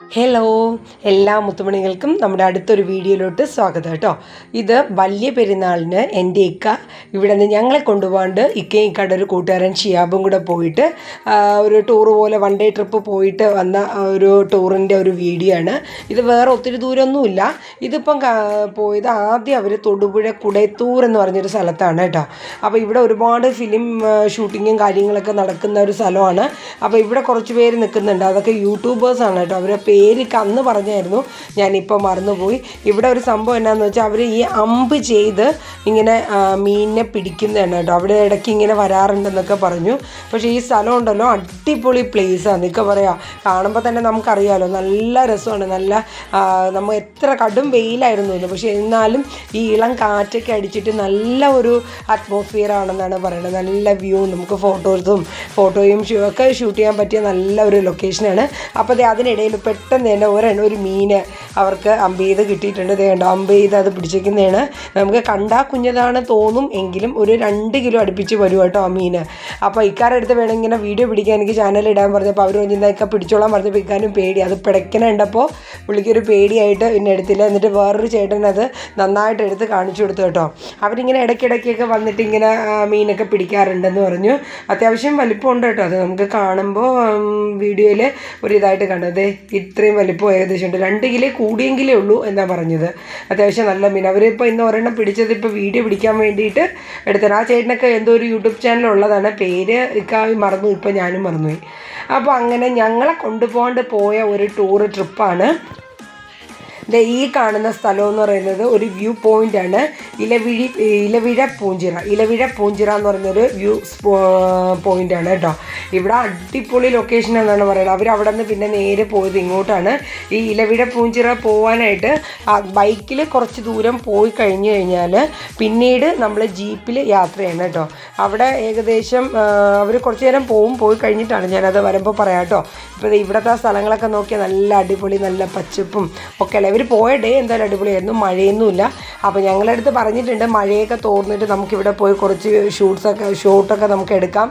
Hello, എല്ലാ മുത്തുമണികൾക്കും നമ്മുടെ അടുത്തൊരു വീഡിയോയിലോട്ട് സ്വാഗതം കേട്ടോ. ഇത് വലിയ പെരുന്നാളിന് എൻ്റെ ഇക്ക ഇവിടെ നിന്ന് ഞങ്ങളെ കൊണ്ടുപോകാണ്ട് ഇക്കയും ഇക്കയുടെ ഒരു കൂട്ടുകാരൻ ഷിയാബും കൂടെ പോയിട്ട് ഒരു ടൂറ് പോലെ 1 ഡേ ട്രിപ്പ് പോയിട്ട് വന്ന ഒരു ടൂറിൻ്റെ ഒരു വീഡിയോ ആണ്. ഇത് വേറെ ഒത്തിരി ദൂരമൊന്നുമില്ല. ഇതിപ്പം പോയത് ആദ്യം അവർ തൊടുപുഴ കുടയത്തൂർ എന്ന് പറഞ്ഞൊരു സ്ഥലത്താണ് കേട്ടോ. അപ്പോൾ ഇവിടെ ഒരുപാട് ഫിലിം ഷൂട്ടിങ്ങും കാര്യങ്ങളൊക്കെ നടക്കുന്ന ഒരു സ്ഥലമാണ്. അപ്പോൾ ഇവിടെ കുറച്ച് പേര് നിൽക്കുന്നുണ്ട്. അതൊക്കെ യൂട്യൂബേഴ്സാണ് കേട്ടോ. അവരെ പേര് അന്ന് പറഞ്ഞായിരുന്നു, ഞാനിപ്പോൾ മറന്നുപോയി. ഇവിടെ ഒരു സംഭവം എന്നാന്ന് വെച്ചാൽ അവർ ഈ അമ്പ് ചെയ്ത് ഇങ്ങനെ മീനിനെ പിടിക്കുന്നതാണ് കേട്ടോ. അവിടെ ഇടയ്ക്ക് ഇങ്ങനെ വരാറുണ്ടെന്നൊക്കെ പറഞ്ഞു. പക്ഷേ ഈ സ്ഥലം ഉണ്ടല്ലോ അടിപൊളി പ്ലേസാണ്. എന്നൊക്കെ പറയാം, കാണുമ്പോൾ തന്നെ നമുക്കറിയാമല്ലോ, നല്ല രസമാണ്. നല്ല നമ്മൾ എത്ര കടും വെയിലായിരുന്നു ഇന്ന്, പക്ഷേ എന്നാലും ഈ ഇളം കാറ്റൊക്കെ അടിച്ചിട്ട് നല്ല ഒരു അറ്റ്മോസ്ഫിയർ ആണെന്നാണ് പറയുന്നത്. നല്ല വ്യൂ, നമുക്ക് ഫോട്ടോയും ഒക്കെ ഷൂട്ട് ചെയ്യാൻ പറ്റിയ നല്ല ഒരു ലൊക്കേഷനാണ്. അപ്പോൾ അതിനിടയിൽ പെട്ടെന്ന് തന്നെ ഒരു മീൻ അവർക്ക് അമ്പ് ചെയ്ത് കിട്ടിയിട്ടുണ്ട്. ഇതേണ്ട അമ്പ് ചെയ്ത് അത് പിടിച്ചിരിക്കുന്നതാണ്. നമുക്ക് കണ്ടാൽ കുഞ്ഞതാണ് തോന്നും, എങ്കിലും ഒരു 2 കിലോ അടുപ്പിച്ച് വരും കേട്ടോ ആ മീൻ. അപ്പോൾ ഇക്കാരടുത്ത് വേണം ഇങ്ങനെ വീഡിയോ പിടിക്കാൻ, എനിക്ക് ചാനലിൽ ഇടാൻ പറഞ്ഞപ്പോൾ അവർ ഇന്നൊക്കെ പിടിച്ചോളാൻ പറഞ്ഞപ്പോൾ ഇക്കാനും പേടി. അത് പിടയ്ക്കണുണ്ടപ്പോൾ പുള്ളിക്കൊരു പേടിയായിട്ട് പിന്നെ എടുത്തില്ല. എന്നിട്ട് വേറൊരു ചേട്ടൻ അത് നന്നായിട്ട് എടുത്ത് കാണിച്ചു കൊടുത്തു കേട്ടോ. അവരിങ്ങനെ ഇടയ്ക്കിടയ്ക്കൊക്കെ വന്നിട്ട് ഇങ്ങനെ മീനൊക്കെ പിടിക്കാറുണ്ടെന്ന് പറഞ്ഞു. അത്യാവശ്യം വലിപ്പമുണ്ട് കേട്ടോ. അത് നമുക്ക് കാണുമ്പോൾ വീഡിയോയിൽ ഒരു ഇതായിട്ട് കണ്ടത് ഇത്രയും വലിപ്പം ഏകദേശം ഉണ്ട്. 2 കിലോ കൂടിയെങ്കിലേ ഉള്ളൂ എന്നാണ് പറഞ്ഞത്. അത്യാവശ്യം നല്ല മീൻ. അവരിപ്പോൾ ഇന്ന് ഒരെണ്ണം പിടിച്ചത് ഇപ്പോൾ വീഡിയോ പിടിക്കാൻ വേണ്ടിയിട്ട് എടുത്തത്. ആ ചേട്ടനൊക്കെ എന്തോ ഒരു യൂട്യൂബ് ചാനലുള്ളതാണ്, പേര് ഇക്കാവി മറന്നു, ഇപ്പോൾ ഞാനും മറന്നുപോയി. അപ്പോൾ അങ്ങനെ ഞങ്ങളെ കൊണ്ടുപോകാണ്ട് പോയ ഒരു ട്രിപ്പാണ്. ഈ കാണുന്ന സ്ഥലം എന്ന് പറയുന്നത് ഒരു വ്യൂ പോയിൻ്റാണ്. ഇലവിഴ പൂഞ്ചിറ എന്ന് പറയുന്നൊരു വ്യൂ പോയിൻ്റാണ് കേട്ടോ. ഇവിടെ അടിപൊളി ലൊക്കേഷൻ എന്നാണ് പറയുന്നത്. അവിടെ നിന്ന് പിന്നെ നേരെ പോയത് ഇങ്ങോട്ടാണ്. ഈ ഇലവിഴ പൂഞ്ചിറ പോകാനായിട്ട് ബൈക്കിൽ കുറച്ച് ദൂരം പോയി കഴിഞ്ഞ് കഴിഞ്ഞാൽ പിന്നീട് നമ്മൾ ജീപ്പിൽ യാത്ര ചെയ്യണം കേട്ടോ. അവിടെ ഏകദേശം അവർ കുറച്ച് നേരം പോയി കഴിഞ്ഞിട്ടാണ് ഞാനത് വരുമ്പോൾ പറയാം കേട്ടോ. ഇപ്പോൾ ഇവിടുത്തെ സ്ഥലങ്ങളൊക്കെ നോക്കിയാൽ നല്ല അടിപൊളി, നല്ല പച്ചപ്പും ഒക്കെ അല്ലേ. ഇവർ പോയ ഡേ എന്തായാലും അടിപൊളിയായിരുന്നു, മഴയൊന്നുമില്ല. അപ്പോൾ ഞങ്ങളുടെ അടുത്ത് പറഞ്ഞിട്ടുണ്ട് മഴയൊക്കെ തോർന്നിട്ട് നമുക്കിവിടെ പോയി കുറച്ച് ഷോട്ടൊക്കെ നമുക്ക് എടുക്കാം,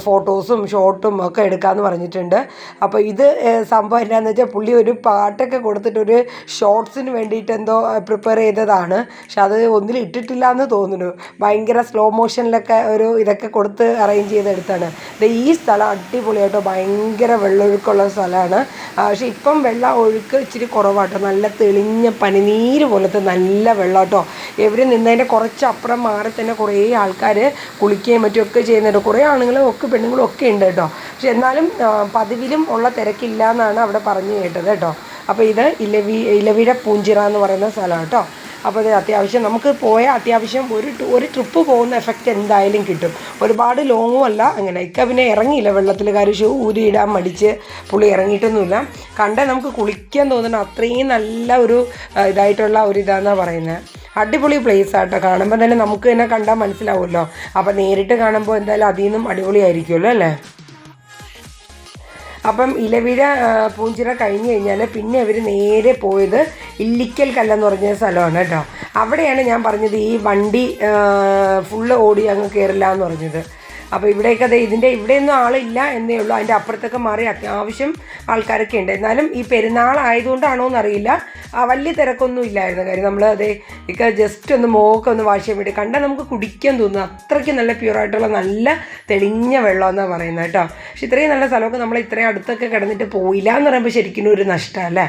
ഫോട്ടോസും ഷോട്ടും ഒക്കെ എടുക്കാമെന്ന് പറഞ്ഞിട്ടുണ്ട്. അപ്പോൾ ഇത് സംഭവം എന്താണെന്ന് വെച്ചാൽ പുള്ളി ഒരു പാട്ടൊക്കെ കൊടുത്തിട്ടൊരു ഷോർട്സിന് വേണ്ടിയിട്ട് എന്തോ പ്രിപ്പയർ ചെയ്തതാണ്. പക്ഷെ അത് ഒന്നിലും ഇട്ടിട്ടില്ല എന്ന് തോന്നുന്നു. ഭയങ്കര സ്ലോ മോഷനിലൊക്കെ ഒരു ഇതൊക്കെ കൊടുത്ത് അറേഞ്ച് ചെയ്തെടുത്താണ്. ഈ സ്ഥലം അടിപൊളിയായിട്ടോ, ഭയങ്കര വെള്ളമൊഴുക്കുള്ള സ്ഥലമാണ്. പക്ഷേ ഇപ്പം വെള്ളം ഒഴുക്ക് ഇച്ചിരി കുറവാട്ടോ. നല്ല തെളിഞ്ഞ പനിനീര് പോലത്തെ നല്ല വെള്ളം കേട്ടോ. ഇവർ നിന്നതിൻ്റെ കുറച്ചപ്പുറം മാറി തന്നെ കുറേ ആൾക്കാർ കുളിക്കുകയും മറ്റുമൊക്കെ ചെയ്യുന്നുണ്ട്. കുറേ ആണുങ്ങളും ഒക്കെ പെണ്ണുങ്ങളും ഒക്കെ ഉണ്ട് കേട്ടോ. പക്ഷെ എന്നാലും പതിവിലും ഉള്ള തിരക്കില്ല എന്നാണ് അവിടെ പറഞ്ഞു കേട്ടത് കേട്ടോ. അപ്പോൾ ഇത് ഇലവിഴ പൂഞ്ചിറ എന്ന് പറയുന്ന സ്ഥലമാണ് കേട്ടോ. അപ്പോൾ അത് അത്യാവശ്യം നമുക്ക് അത്യാവശ്യം ഒരു ട്രിപ്പ് പോകുന്ന എഫക്റ്റ് എന്തായാലും കിട്ടും. ഒരുപാട് ലോങ്ങും അല്ല. അങ്ങനെ ഇക്ക പിന്നെ ഇറങ്ങിയില്ല വെള്ളത്തിൽ. കാര്യം ഷൂ ഊരിയിടാൻ മടിച്ച് പുള്ളി ഇറങ്ങിയിട്ടൊന്നുമില്ല. കണ്ടാൽ നമുക്ക് കുളിക്കാൻ തോന്നുന്നു, അത്രയും നല്ല ഒരു ഇതായിട്ടുള്ള ഒരു ഇതാണെന്നാണ് പറയുന്നത്. അടിപൊളി പ്ലേസ് ആട്ടോ. കാണുമ്പോൾ തന്നെ നമുക്ക് തന്നെ കണ്ടാൽ മനസ്സിലാവുമല്ലോ. അപ്പോൾ നേരിട്ട് കാണുമ്പോൾ എന്തായാലും അതിൽ നിന്നും അടിപൊളിയായിരിക്കുമല്ലോ അല്ലേ. അപ്പം ഇലവിഴ പൂഞ്ചിറ കഴിഞ്ഞ് കഴിഞ്ഞാൽ പിന്നെ അവർ നേരെ പോയത് ഇല്ലിക്കൽ കല്ലെന്ന് പറഞ്ഞ സ്ഥലമാണ് കേട്ടോ. അവിടെയാണ് ഞാൻ പറഞ്ഞത് ഈ വണ്ടി ഫുള്ള് ഓടി അങ്ങ് കയറില്ല എന്ന് പറഞ്ഞത്. അപ്പോൾ ഇവിടെയൊക്കെ ഇവിടെയൊന്നും ആളില്ല എന്നേ ഉള്ളൂ. അതിൻ്റെ അപ്പുറത്തൊക്കെ മാറി അത്യാവശ്യം ആൾക്കാരൊക്കെ ഉണ്ട്. എന്നാലും ഈ പെരുന്നാളായതുകൊണ്ടാണോ എന്നറിയില്ല, വലിയ തിരക്കൊന്നും ഇല്ലായിരുന്നു. കാര്യം നമ്മൾ ഇതൊക്കെ ജസ്റ്റ് ഒന്ന് മോക്കൊന്ന് വാഷ് ചെയ്യാൻ വേണ്ടി കണ്ടാൽ നമുക്ക് കുടിക്കാൻ തോന്നുന്നു. അത്രയ്ക്ക് നല്ല പ്യൂറായിട്ടുള്ള നല്ല തെളിഞ്ഞ വെള്ളം എന്നാണ് പറയുന്നത് കേട്ടോ. പക്ഷെ ഇത്രയും നല്ല സ്ഥലമൊക്കെ നമ്മൾ ഇത്രയും അടുത്തൊക്കെ കിടന്നിട്ട് പോയില്ല എന്ന് പറയുമ്പോൾ ശരിക്കും ഒരു നഷ്ടമല്ലേ.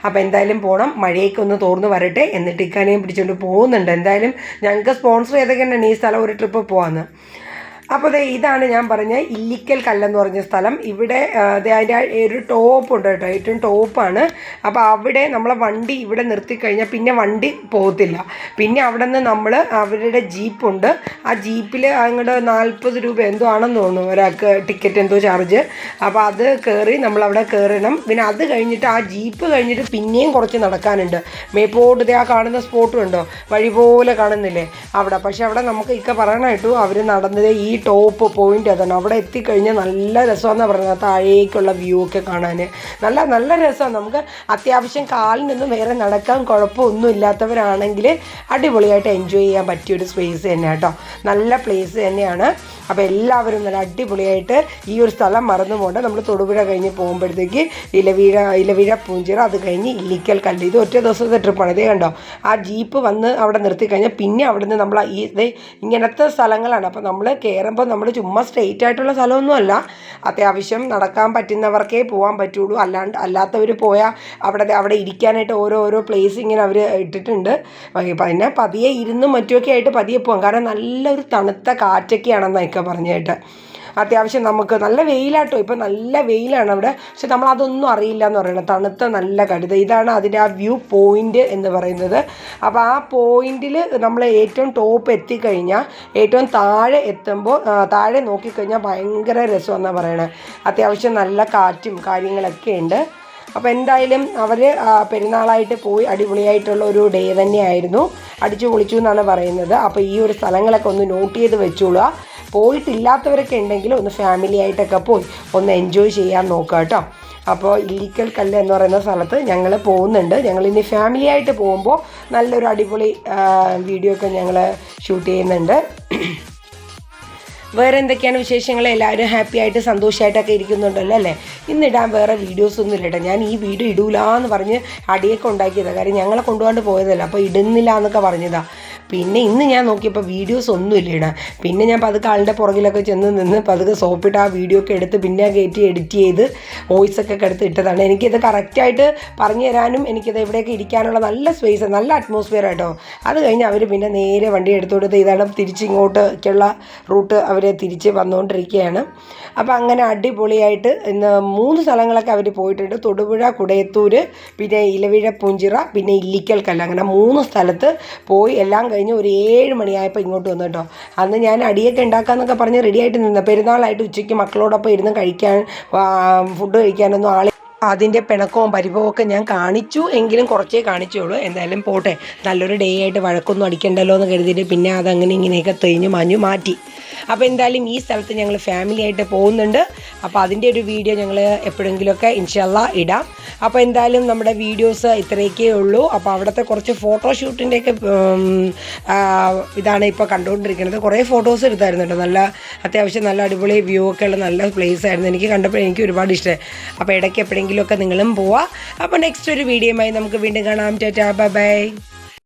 അപ്പോൾ എന്തായാലും പോകണം. മഴയൊക്കെ ഒന്ന് തോർന്ന് വരട്ടെ, എന്നിട്ട് ഇക്കാനെയും പിടിച്ചുകൊണ്ട് പോകുന്നുണ്ട്. എന്തായാലും ഞങ്ങൾക്ക് സ്പോൺസർ ചെയ്തൊക്കെ തന്നെയാണ് ഈ സ്ഥലം ഒരു ട്രിപ്പ് പോകാമെന്ന്. അപ്പോൾ ഇതാണ് ഞാൻ പറഞ്ഞ ഇല്ലിക്കൽ കല്ലെന്ന് പറഞ്ഞ സ്ഥലം. ഇവിടെ അതിൻ്റെ ഒരു ടോപ്പുണ്ട് കേട്ടോ, ഏറ്റവും ടോപ്പാണ്. അപ്പോൾ അവിടെ നമ്മളെ വണ്ടി ഇവിടെ നിർത്തിക്കഴിഞ്ഞാൽ പിന്നെ വണ്ടി പോകത്തില്ല. പിന്നെ അവിടെ നിന്ന് നമ്മൾ അവരുടെ ജീപ്പുണ്ട്. ആ ജീപ്പിൽ അങ്ങോട്ട് 40 രൂപ എന്തോ ആണെന്ന് തോന്നുന്നു ഒരാൾക്ക് ടിക്കറ്റ് എന്തോ ചാർജ്. അപ്പോൾ അത് കയറി നമ്മളവിടെ കയറണം. പിന്നെ അത് കഴിഞ്ഞിട്ട് ആ ജീപ്പ് കഴിഞ്ഞിട്ട് പിന്നെയും കുറച്ച് നടക്കാനുണ്ട്. മേപ്പോട്ട് ആ കാണുന്ന സ്പോട്ടും ഉണ്ടോ, വഴി പോലെ കാണുന്നില്ലേ അവിടെ. പക്ഷെ അവിടെ നമുക്ക് ഇക്ക പറയാനായിട്ടു അവർ നടന്നത് ഈ ടോപ്പ് പോയിൻ്റ് അതാണ്. അവിടെ എത്തിക്കഴിഞ്ഞാൽ നല്ല രസമാണെന്നാണ് പറഞ്ഞത്. താഴേക്കുള്ള വ്യൂ ഒക്കെ കാണാൻ നല്ല രസമാണ്. നമുക്ക് അത്യാവശ്യം കാലിനൊന്നും വേറെ നടക്കാൻ കുഴപ്പമൊന്നും ഇല്ലാത്തവരാണെങ്കിൽ അടിപൊളിയായിട്ട് എൻജോയ് ചെയ്യാൻ പറ്റിയൊരു സ്പേസ് തന്നെ കേട്ടോ. നല്ല പ്ലേസ് തന്നെയാണ്. അപ്പോൾ എല്ലാവരും നല്ല അടിപൊളിയായിട്ട് ഈ ഒരു സ്ഥലം മറന്നു പോകണ്ട. നമ്മൾ തൊടുപുഴ കഴിഞ്ഞ് പോകുമ്പോഴത്തേക്ക് ഇലവീഴ പൂഞ്ചിറ, അത് കഴിഞ്ഞ് ഇല്ലിക്കൽ കല്ല്. ഇത് ഒറ്റ ദിവസത്തെ ട്രിപ്പാണ്. ഇതേ കണ്ടോ, ആ ജീപ്പ് വന്ന് അവിടെ നിർത്തി കഴിഞ്ഞാൽ പിന്നെ അവിടെ നിന്ന് നമ്മൾ ഇങ്ങനത്തെ സ്ഥലങ്ങളാണ്. അപ്പോൾ നമ്മൾ കയറുമ്പോൾ നമ്മൾ ചുമ്മാ സ്ട്രെയിറ്റ് ആയിട്ടുള്ള സ്ഥലമൊന്നുമല്ല, അത്യാവശ്യം നടക്കാൻ പറ്റുന്നവർക്കേ പോകാൻ പറ്റുള്ളൂ. അല്ലാത്തവർ പോയാൽ അവിടെ ഇരിക്കാനായിട്ട് ഓരോ പ്ലേസ് ഇങ്ങനെ അവർ ഇട്ടിട്ടുണ്ട്. പിന്നെ പതിയെ ഇരുന്നും മറ്റുമൊക്കെ ആയിട്ട് പതിയെ പോകാം. കാരണം നല്ലൊരു തണുത്ത കാറ്റൊക്കെയാണെന്നൊക്കെ പറഞ്ഞിട്ട്. അത്യാവശ്യം നമുക്ക് നല്ല വെയിലാട്ടോ, ഇപ്പം നല്ല വെയിലാണ് അവിടെ. പക്ഷെ നമ്മളതൊന്നും അറിയില്ല എന്ന് പറയണം. തണുത്ത നല്ല കടുത. ഇതാണ് അതിൻ്റെ ആ വ്യൂ പോയിൻ്റ് എന്ന് പറയുന്നത്. അപ്പോൾ ആ പോയിന്റിൽ നമ്മൾ ഏറ്റവും ടോപ്പ് എത്തിക്കഴിഞ്ഞാൽ, ഏറ്റവും താഴെ എത്തുമ്പോൾ താഴെ നോക്കിക്കഴിഞ്ഞാൽ ഭയങ്കര രസമെന്നാണ് പറയണത്. അത്യാവശ്യം നല്ല കാറ്റും കാര്യങ്ങളൊക്കെ ഉണ്ട്. അപ്പോൾ എന്തായാലും അവർ പെരുന്നാളായിട്ട് പോയി അടിപൊളിയായിട്ടുള്ള ഒരു ഡേ തന്നെയായിരുന്നു. അടിച്ചു പൊളിച്ചു എന്നാണ് പറയുന്നത്. അപ്പോൾ ഈ ഒരു സ്ഥലങ്ങളൊക്കെ ഒന്ന് നോട്ട് ചെയ്ത് വെച്ചോളുക. പോയിട്ടില്ലാത്തവരൊക്കെ ഉണ്ടെങ്കിൽ ഒന്ന് ഫാമിലി ആയിട്ടൊക്കെ പോയി ഒന്ന് എൻജോയ് ചെയ്യാൻ നോക്കുക കേട്ടോ. അപ്പോൾ ഇല്ലിക്കൽ കല്ല് എന്ന് പറയുന്ന സ്ഥലത്ത് ഞങ്ങൾ പോകുന്നുണ്ട്. ഞങ്ങളിനി ഫാമിലി ആയിട്ട് പോകുമ്പോൾ നല്ലൊരു അടിപൊളി വീഡിയോ ഒക്കെ ഞങ്ങൾ ഷൂട്ട് ചെയ്യുന്നുണ്ട്. വേറെ എന്തൊക്കെയാണ് വിശേഷങ്ങൾ? എല്ലാവരും ഹാപ്പി ആയിട്ട് സന്തോഷമായിട്ടൊക്കെ ഇരിക്കുന്നുണ്ടല്ലോ അല്ലേ? ഇന്നിടാൻ വേറെ വീഡിയോസൊന്നും ഇല്ല കേട്ടോ. ഞാൻ ഈ വീഡിയോ ഇടൂല എന്ന് പറഞ്ഞ് അടിയൊക്കെ ഉണ്ടാക്കിയതാണ്. കാര്യം ഞങ്ങളെ കൊണ്ടുപോകാണ്ട് പോയതല്ല, അപ്പോൾ ഇടുന്നില്ല എന്നൊക്കെ പറഞ്ഞതാണ്. പിന്നെ ഇന്ന് ഞാൻ നോക്കിയപ്പോൾ വീഡിയോസ് ഒന്നുമില്ല ഇടാൻ. പിന്നെ ഞാൻ പതുക്കെ ആളുടെ പുറകിലൊക്കെ ചെന്ന് നിന്ന് പതുക്കെ സോപ്പിട്ട് ആ വീഡിയോ ഒക്കെ എടുത്ത് പിന്നെ കയറ്റി എഡിറ്റ് ചെയ്ത് വോയിസൊക്കെ എടുത്ത് ഇട്ടതാണ്. എനിക്കിത് കറക്റ്റായിട്ട് പറഞ്ഞു തരാനും എനിക്കിത് എവിടെയൊക്കെ ഇരിക്കാനുള്ള നല്ല സ്പേസ്, നല്ല അറ്റ്മോസ്ഫിയർ ആയിട്ടോ. അത് കഴിഞ്ഞ് അവർ പിന്നെ നേരെ വണ്ടി എടുത്തു കൊടുത്ത് ഇതാണ് തിരിച്ചിങ്ങോട്ടേക്കുള്ള റൂട്ട്. അവർ തിരിച്ച് വന്നുകൊണ്ടിരിക്കുകയാണ്. അപ്പോൾ അങ്ങനെ അടിപൊളിയായിട്ട് ഇന്ന് 3 സ്ഥലങ്ങളൊക്കെ അവർ പോയിട്ടുണ്ട്. തൊടുപുഴ, കുടയത്തൂർ, പിന്നെ ഇലവീഴ പൂഞ്ചിറ, പിന്നെ ഇല്ലിക്കൽ കല്ല്. അങ്ങനെ 3 സ്ഥലത്ത് പോയി എല്ലാം കഴിഞ്ഞ് ഒരു 7 മണിയായപ്പോൾ ഇങ്ങോട്ട് വന്നു കേട്ടോ. അന്ന് ഞാൻ അടിയൊക്കെ ഉണ്ടാക്കാമെന്നൊക്കെ പറഞ്ഞ് റെഡിയായിട്ട് നിന്ന്, പെരുന്നാളായിട്ട് ഉച്ചയ്ക്ക് മക്കളോടൊപ്പം ഇരുന്ന് കഴിക്കാൻ, ഫുഡ് കഴിക്കാനൊന്നും ആളെ അതിൻ്റെ പിണക്കവും പരിഭവവും ഒക്കെ ഞാൻ കാണിച്ചു, എങ്കിലും കുറച്ചേ കാണിച്ചുള്ളൂ. എന്തായാലും പോട്ടെ, നല്ലൊരു ഡേ ആയിട്ട് വഴക്കൊന്നും അടിക്കണ്ടല്ലോ എന്ന് കരുതിയിട്ട് പിന്നെ അതങ്ങനെ ഇങ്ങനെയൊക്കെ തെളിഞ്ഞു മാറ്റി. അപ്പോൾ എന്തായാലും ഈ സ്ഥലത്ത് ഞങ്ങൾ ഫാമിലി ആയിട്ട് പോകുന്നുണ്ട്. അപ്പോൾ അതിൻ്റെ ഒരു വീഡിയോ ഞങ്ങൾ എപ്പോഴെങ്കിലുമൊക്കെ ഇൻഷാല്ലാ ഇടാം. അപ്പോൾ എന്തായാലും നമ്മുടെ വീഡിയോസ് ഇത്രയൊക്കെ ഉള്ളൂ. അപ്പോൾ അവിടുത്തെ കുറച്ച് ഫോട്ടോഷൂട്ടിൻ്റെയൊക്കെ ഇതാണ് ഇപ്പോൾ കണ്ടുകൊണ്ടിരിക്കുന്നത്. കുറേ ഫോട്ടോസ് എടുത്തായിരുന്നു കേട്ടോ. നല്ല അത്യാവശ്യം നല്ല അടിപൊളി വ്യൂ ഒക്കെ ഉള്ള നല്ല പ്ലേസ് ആയിരുന്നു. എനിക്ക് കണ്ടപ്പോൾ എനിക്ക് ഒരുപാട് ഇഷ്ടമായി. അപ്പോൾ ഇടയ്ക്ക് എപ്പോഴെങ്കിലുമൊക്കെ നിങ്ങളും പോവാം. അപ്പോൾ നെക്സ്റ്റ് ഒരു വീഡിയോയുമായി നമുക്ക് വീണ്ടും കാണാം. Tata, bye bye.